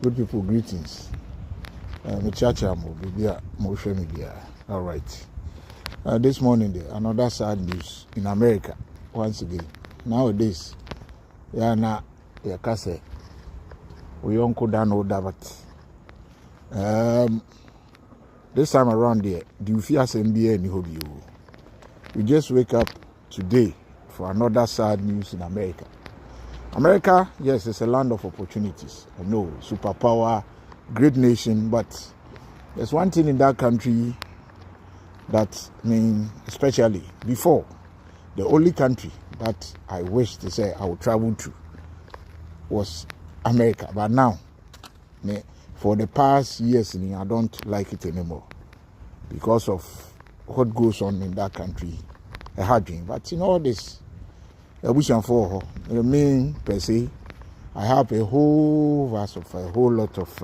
people, greetings. Muchacha mo bibia mo hwe media. All right. This morning, another sad news in America once again. Nowadays, na kase we uncle dan older, but this time around there, do you fear NBA and you? We just wake up today for another sad news in America. America, yes, it's a land of opportunities. I know, superpower, great nation, but there's one thing in that country that, especially before, the only country that I wish to say I would travel to was America. But now, for the past years, I don't like it anymore because of what goes on in that country. A hard dream. But in all this, for per se, I have a whole lot of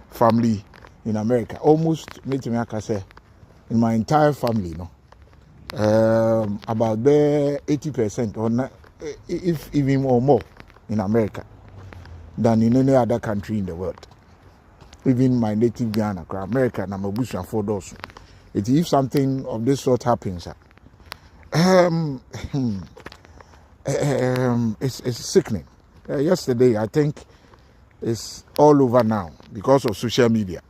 family in America. Almost, in my entire family, about there 80% or if even or more in America than in any other country in the world. Even my native Ghana, America, and I'm a bush and 4 doors. If something of this sort happens, it's sickening. Yesterday, I think it's all over now because of social media.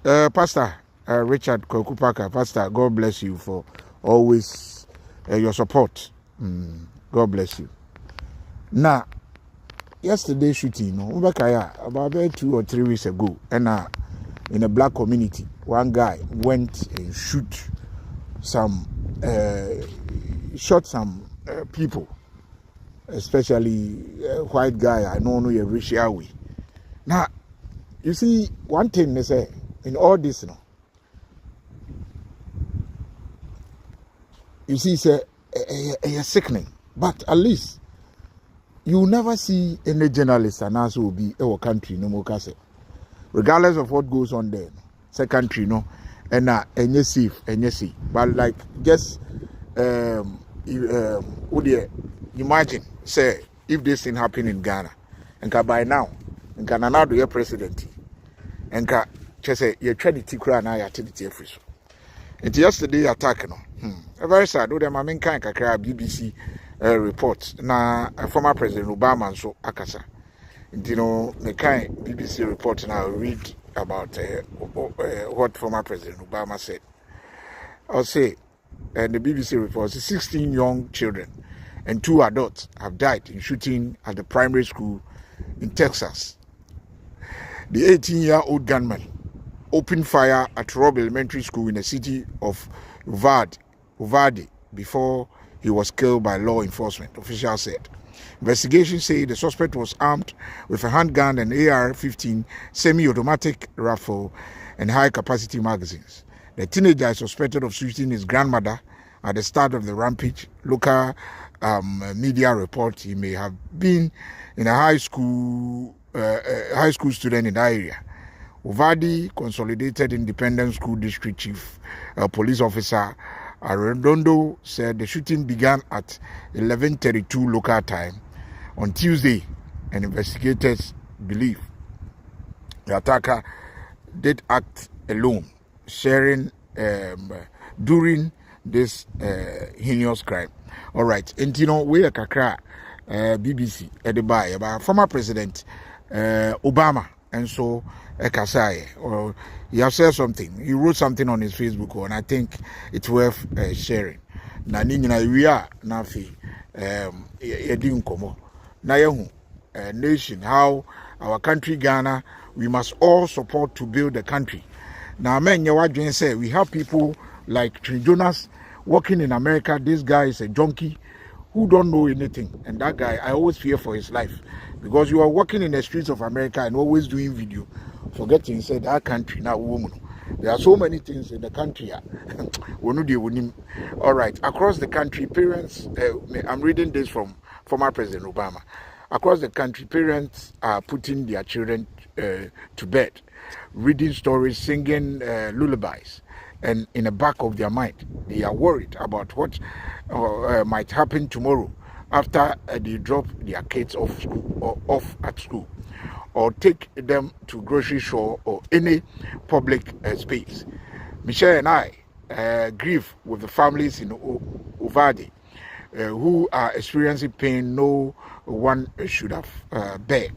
Pastor Richard Kokupaka, Pastor, God bless you for always your support. God bless you. Now, yesterday shooting, about 2 or 3 weeks ago, and in a black community, one guy went and shot some people, especially white guy. I know you're racial. Now, you see, one thing they say in all this, you see, it's a sickening, but at least you will never see any journalist and also will be our country, no more case. Regardless of what goes on there, it's a country, and you safe, and you see. But like, just imagine, say, if this thing happen in Ghana, and by now, and Ghana now do your president, and just say you're trying to take now you're taking the free. And yesterday attack, very sad. Do them I mean kind of BBC report. Na former President Obama and so akasa. The kind BBC report now read about what former President Obama said. I'll say, and the BBC reports 16 young children and 2 adults have died in shooting at the primary school in Texas. The 18-year-old gunman opened fire at Robb Elementary School in the city of Uvalde before he was killed by law enforcement, officials said. Investigations say the suspect was armed with a handgun and AR-15 semi-automatic rifle and high-capacity magazines. The teenager is suspected of shooting his grandmother at the start of the rampage. Local media report he may have been in a high school student in that area. Uvalde Consolidated Independent School District Chief Police Officer Arredondo said the shooting began at 11:32 local time on Tuesday, and investigators believe the attacker did act alone, sharing during this heinous crime. All right, and we are kakra BBC Edibai about former President Obama, and so Kasai, or he has said something. He wrote something on his Facebook, and I think it's worth sharing. Na we are nafi yedi nkomo na yehu nation, how our country Ghana, we must all support to build the country. Now men you say we have people like Jonas working in America. This guy is a junkie who don't know anything, and that guy, I always fear for his life, because you are working in the streets of America and always doing video, forgetting said that country now woman. There are so many things in the country. All right, across the country, parents, I'm reading this from former President Obama. Across the country, parents are putting their children to bed, reading stories, singing lullabies, and in the back of their mind, they are worried about what might happen tomorrow after they drop their kids off school or off at school, or take them to grocery store or any public space. Michelle and I grieve with the families in Uvadi who are experiencing pain no one should have bear.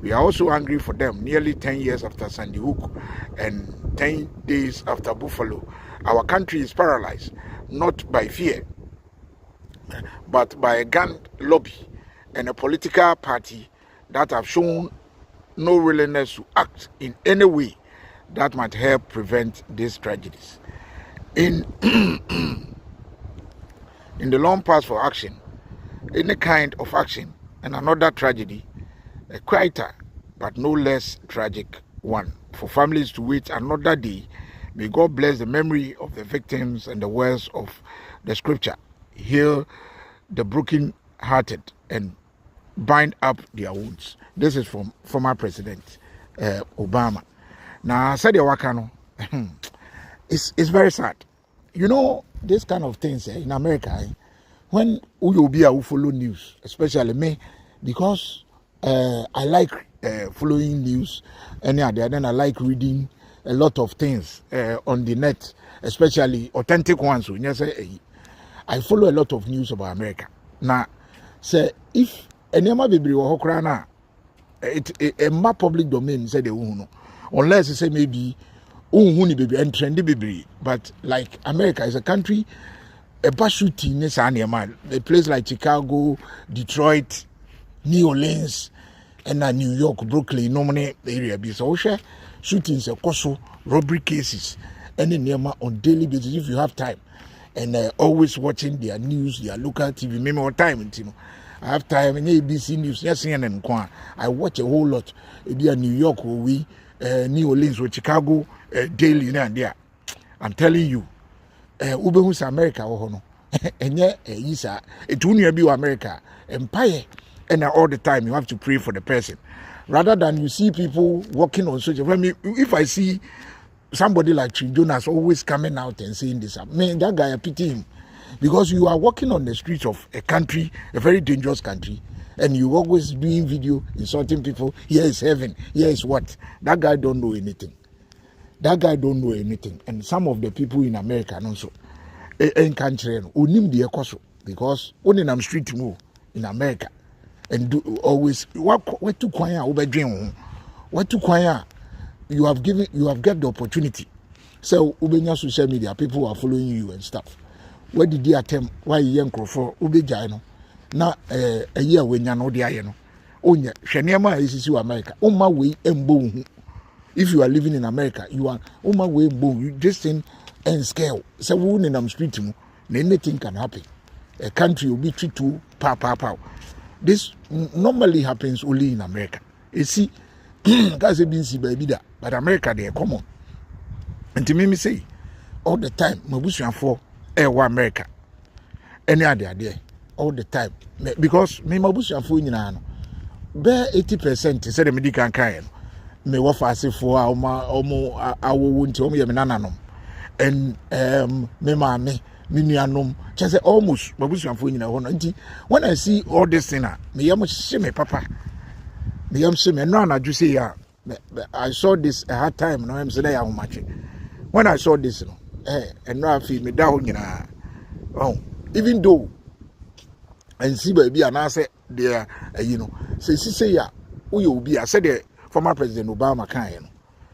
We are also angry for them nearly 10 years after Sandy Hook and 10 days after Buffalo. Our country is paralyzed, not by fear, but by a gun lobby and a political party that have shown no willingness to act in any way that might help prevent these tragedies. In the long path for action, any kind of action and another tragedy, a quieter but no less tragic one, for families to wait another day. May God bless the memory of the victims and the words of the scripture. Heal the broken-hearted and bind up their wounds. This is from former President Obama. Now, I said Wakano, it's very sad. You know, this kind of things in America, when you be a follow news, especially me, because I like following news, and then I like reading a lot of things on the net, especially authentic ones. So, I follow a lot of news about America. Now, say if any of baby or hokrana, a more public domain say they won't know, unless you say maybe baby and trendy baby. But like America is a country, a bus shooting is a place like Chicago, Detroit, New Orleans, and New York, Brooklyn, normally area be so share shootings, also robbery cases, and in on daily basis if you have time, and always watching their news, their local TV. Maybe more time, you know. I have time and ABC News, yes, and I watch a whole lot. It be a New York or New Orleans or Chicago daily and there. I'm telling you, Uber's America or no, and yet Isa, it won't be America empire, and all the time you have to pray for the person, rather than you see people walking on social. If I see somebody like Jonas always coming out and saying this, man, that guy I pity him. Because you are walking on the streets of a country, a very dangerous country, and you always doing video insulting people. Here is heaven. Here is what? That guy don't know anything. That guy don't know anything. And some of the people in America also, in country, unim the ekoso, because only in street move in America, and do always what to kwaya obedwen, what to kwaya. You have got the opportunity. So ubenya social media, people are following you and stuff. Where did they attempt? Why young for Ubejano? Na a year when you know the ayano. Onya, Shaniama is you America. On my way and boom. If you are living in America, you are on my way boom. You just in and scale. So wound in street, anything can happen. A country will be treated to pow. This normally happens only in America. You see, guys have been see baby that, but America they are common. And to me say all the time, Mabusian for America. Any other there all the time. Because me Mabusian for you know, bear 80% said the medical kind. Me wafasi for our won't tell me nananum. And me mame, minianum, just almost Mabusian for you know. When I see all this thing, me yamushime papa. Me yamushime no na ju say ya. I saw this a hard time, no I'm saying how much. When I saw this, and now I feel me down, you know. Even though and see baby and I said there, you know, say ya, who you be? I said the former President Obama kind.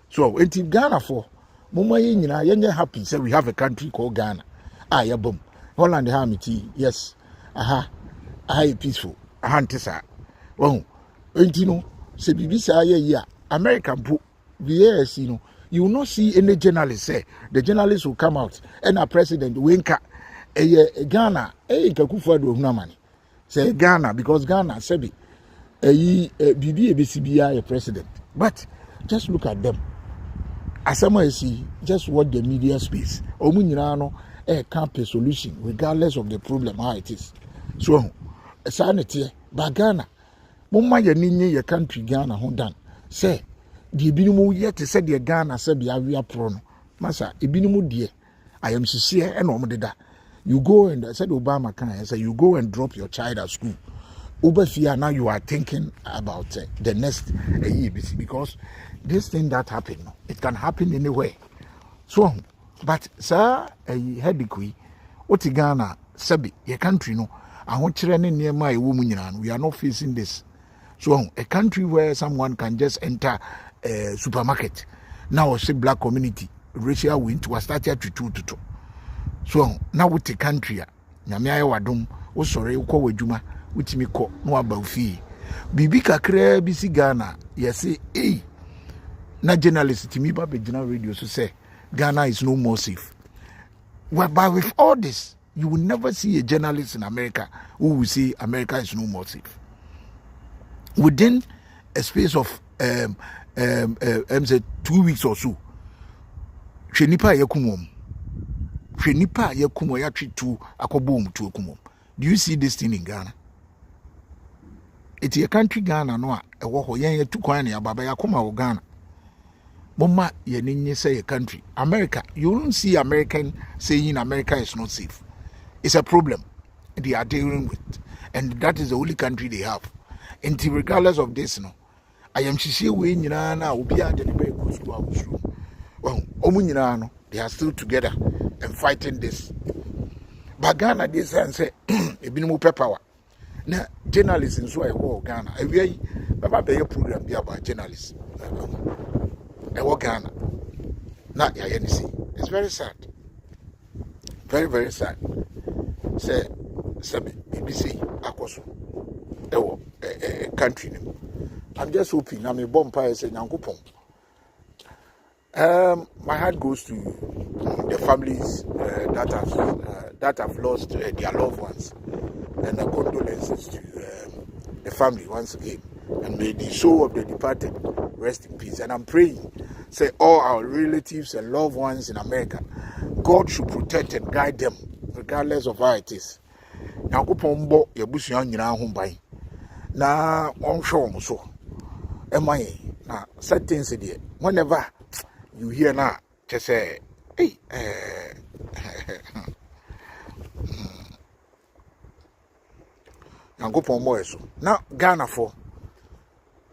So until Ghana for Mama you're happy. Say we have a country called Ghana. Yeah, boom. Holland Hamity, yes. Aha, peaceful. Ahantesa. Oh, and you know, say BBC yeah, American book, yes, you know. You will not see any journalist say the journalist will come out and a president winka Ghana kakufa do money. Say Ghana because Ghana sebi BBCBI a president. But just look at them. As someone see just what the media space. Omunyano can't a solution regardless of the problem how it is. So sanity but Ghana. Mumma ye your country Ghana hondan. Say the ebinumu yet said the Ghana said we are pro no. Masa ebinumu die I am sincere and omdeda. You go and I said Obama can I said you go and drop your child at school. Over fear now you are thinking about the next year because this thing that happened, it can happen anywhere. So, but sir, a headache, what Ghana, Sabi, your country, no, I want children near my woman, we are not facing this. So, a country where someone can just enter a supermarket, now say black community, racial wint was started to two. So, now with the country, Namia Wadum, oh sorry, Uko Juma, which me call no about fee. Bibi Kakre, BC Ghana, yes, say, na journalist to me, Baby General Radio, so say, Ghana is no more safe. Well, but with all this, you will never see a journalist in America who will say America is no more safe. Within a space of 2 weeks or so, Shenipa Yakumum, Shenipa Yakumo Yachi to Akobum to Akumum. Do you see this thing in Ghana? It's a country Ghana, no, a walk yan to Kwani, Baba Yakuma or Ghana. Mama, ye say a country. America, you don't see American saying America is not safe. It's a problem they are dealing with. And that is the only country they have. And regardless of this, no, I am Shishi Win Yana, Ubia, the well, Omunino, they are still together and fighting this. But Ghana, this and say, a bit more power. Now, journalists in Swahili, Ghana, a very program be about journalists. Ghana. Not Yayanisi. It's very sad. Very, very sad. Say, BBC, Akoso. A country name. I'm just hoping. I'm a bomb say Nankupon. My heart goes to the families that have lost their loved ones, and the condolences to the family once again. And may the soul of the departed rest in peace. And I'm praying, say all our relatives and loved ones in America, God should protect and guide them, regardless of how it is. Now, go pombo your bush young in our home by. Now, on show so. Am I now? Certain city. Whenever you hear now, just say, hey, now go pombo so. Now, Ghana for.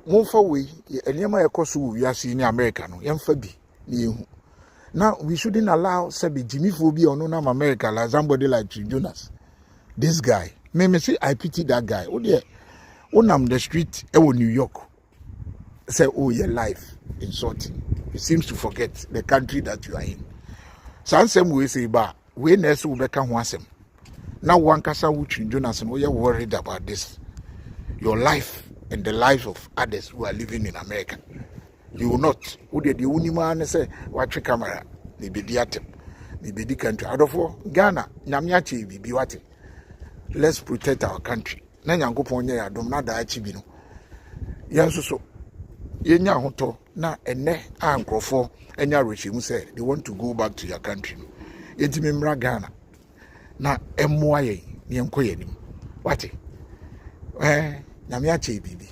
Monfa we enema ekoso we are seeing in America no yemfa bi na now we shouldn't allow Sabi Jimmy Phobia or no America like somebody like Jonas. This guy me say I pity that guy. Oh dear, on the street New York say oh your life insulting. He seems to forget the country that you are in. Some we say ba we nurse will become one. Now one kasa which Jonas and we are worried about this. Your life and the lives of others who are living in America. You will not. Who did the only man say, watch your camera? Maybe the atom, maybe the country. Out of Ghana, Namiachi, be what? Let's protect our country. Nanya go ponya, don't not die chibino. Yanso, Yenya Hoto, na ene uncle for any regime say they want to go back to your country. Yetimimra Ghana. Na MYA, Niamkoyenim. What? Namiache bibi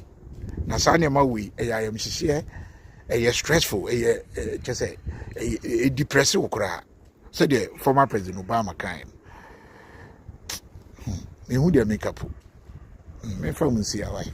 na sanya mawi I am shishie stressful just say depressive okra so the former president Obama kind me who dey make up me from see away.